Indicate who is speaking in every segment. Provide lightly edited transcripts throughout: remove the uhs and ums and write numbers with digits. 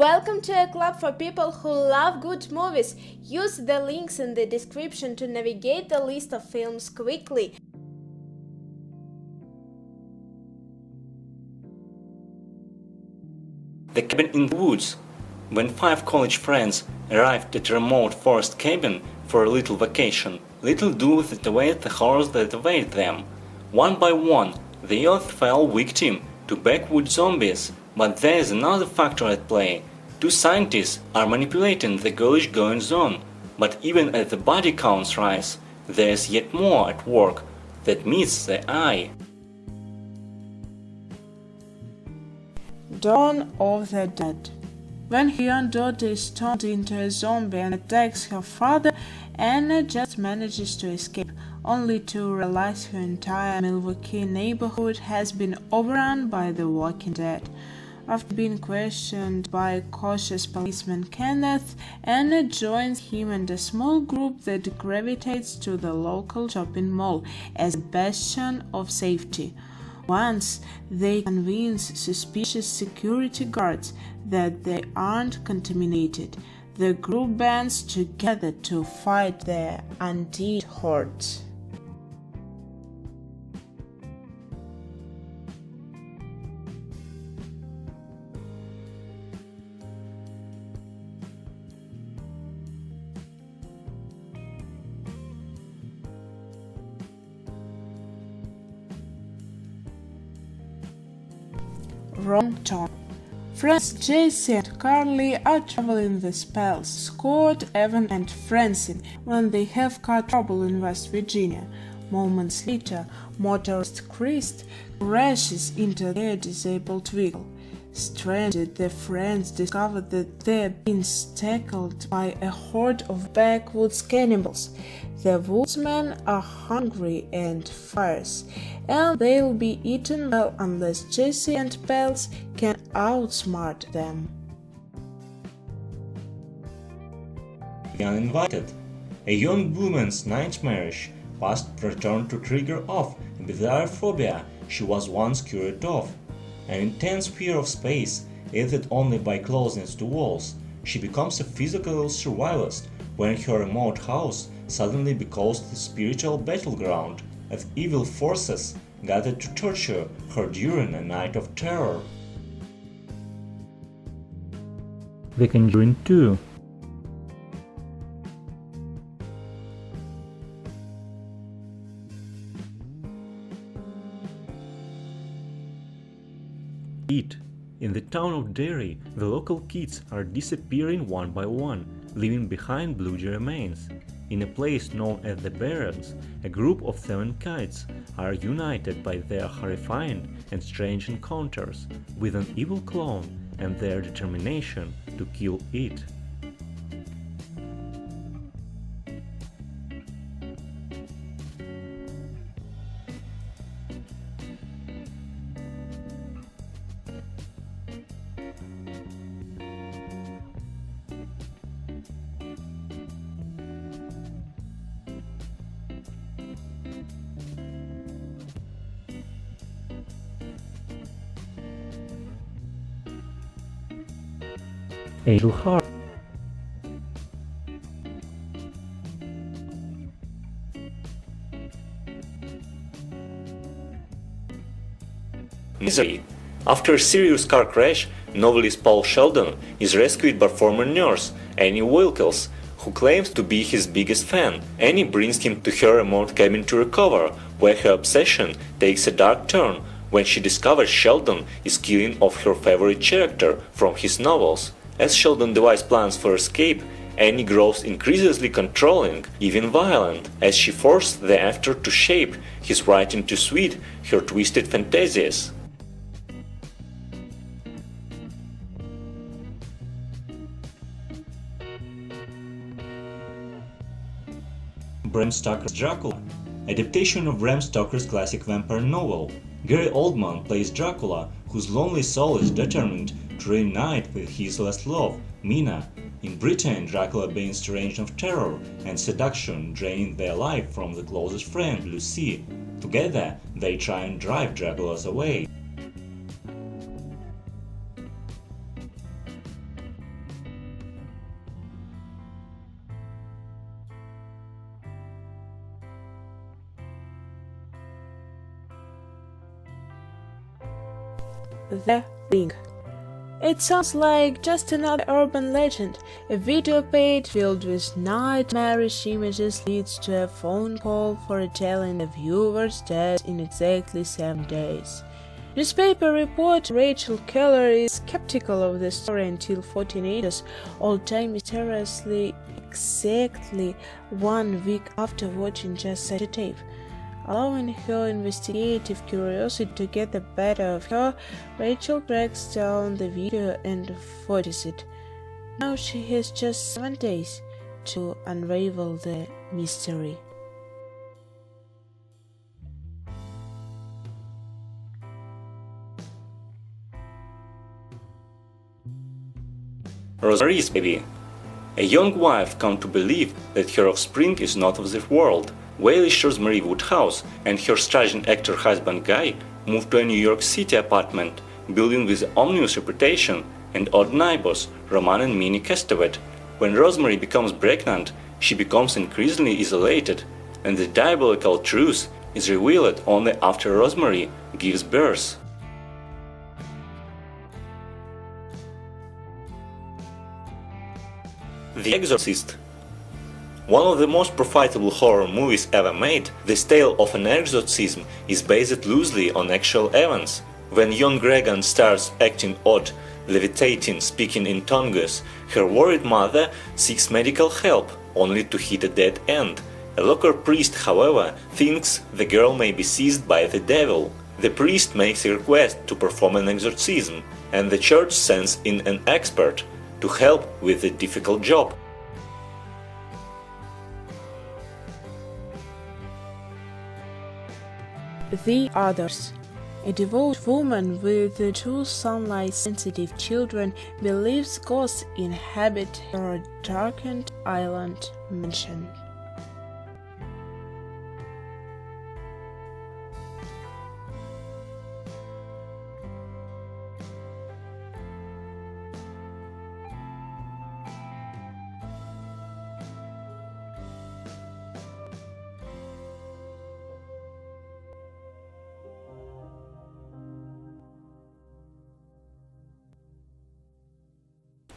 Speaker 1: Welcome to a club for people who love good movies. Use the links in the description to navigate the list of films quickly.
Speaker 2: The Cabin in the Woods. When 5 college friends arrived at a remote forest cabin for a little vacation, little do they await the horrors that await them. One by one, they all fell victim to backwoods zombies. But there is another factor at play. 2 scientists are manipulating the ghoulish-going zone, but even as the body counts rise, there is yet more at work that meets the eye.
Speaker 3: Dawn of the Dead. When her young daughter is turned into a zombie and attacks her father, Anna just manages to escape, only to realize her entire Milwaukee neighborhood has been overrun by the Walking Dead. After being questioned by cautious policeman Kenneth, Anna joins him and a small group that gravitates to the local shopping mall as a bastion of safety. Once they convince suspicious security guards that they aren't contaminated, the group bands together to fight the undead hordes. Wrong turn. Friends Jesse and Carly are traveling the spells, Scott, Evan and Francine, when they have car trouble in West Virginia. Moments later, motorist Chris crashes into their disabled vehicle. Stranded, the friends discover that they're being tackled by a horde of backwoods cannibals. The woodsmen are hungry and fierce, and they'll be eaten well unless Jesse and pals can outsmart them.
Speaker 2: The Uninvited. A young woman's nightmarish past returned to trigger off a bizarre phobia she was once cured of. An intense fear of space, aided only by closeness to walls, she becomes a physical survivalist when her remote house suddenly becomes the spiritual battleground as evil forces gather to torture her during a night of terror.
Speaker 4: The Conjuring 2. In the town of Derry, the local kids are disappearing one by one, leaving behind bloody remains. In a place known as the Barrens, a group of 7 kids are united by their horrifying and strange encounters with an evil clone and their determination to kill it. Angel Heart.
Speaker 2: Misery. After a serious car crash, novelist Paul Sheldon is rescued by former nurse Annie Wilkes, who claims to be his biggest fan. Annie brings him to her remote cabin to recover, where her obsession takes a dark turn when she discovers Sheldon is killing off her favorite character from his novels. As Sheldon devises plans for escape, Annie grows increasingly controlling, even violent, as she forces the actor to shape his writing to suit her twisted fantasies. Bram Stoker's Dracula. Adaptation of Bram Stoker's classic vampire novel. Gary Oldman plays Dracula, whose lonely soul is determined to reunite with his last love, Mina. In Britain, Dracula being strange of terror and seduction, draining their life from the closest friend, Lucy. Together, they try and drive Draculas away.
Speaker 3: The Ring. It sounds like just another urban legend. A video page filled with nightmarish images leads to a phone call foretelling the viewer's death in exactly 7 days. Newspaper reporter Rachel Keller is skeptical of the story until 14 ages old time mysteriously exactly 1 week after watching just such a tape. Allowing her investigative curiosity to get the better of her, Rachel tracks down the video and photos it. Now she has just 7 days to unravel the mystery.
Speaker 2: Rosemarys Baby. A young wife comes to believe that her offspring is not of this world. Walish Rosemary Woodhouse and her striking actor husband Guy moved to a New York City apartment building with ominous reputation and odd neighbors Roman and Minnie Castevet. When Rosemary becomes pregnant, she becomes increasingly isolated, and the diabolical truth is revealed only after Rosemary gives birth. The Exorcist. One of the most profitable horror movies ever made, this tale of an exorcism is based loosely on actual events. When young Regan starts acting odd, levitating, speaking in tongues, her worried mother seeks medical help, only to hit a dead end. A local priest, however, thinks the girl may be seized by the devil. The priest makes a request to perform an exorcism, and the church sends in an expert to help with the difficult job.
Speaker 3: The Others. A devout woman with 2 sunlight-sensitive children believes ghosts inhabit her darkened island mansion.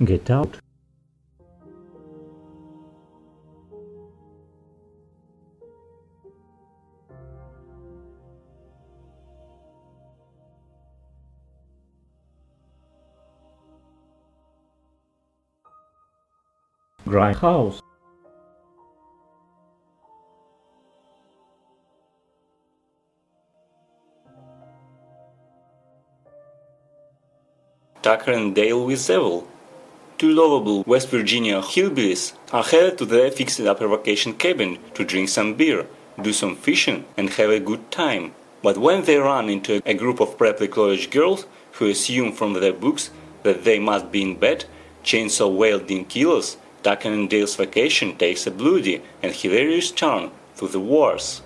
Speaker 4: Get Out. Grindhouse.
Speaker 2: Tucker and Dale with Devil. 2 lovable West Virginia hillbillies are headed to their fixed-up vacation cabin to drink some beer, do some fishing, and have a good time. But when they run into a group of preppy college girls who assume from their books that they must be in bed, chainsaw-wielding killers, Tucker and Dale's vacation takes a bloody and hilarious turn to the worse.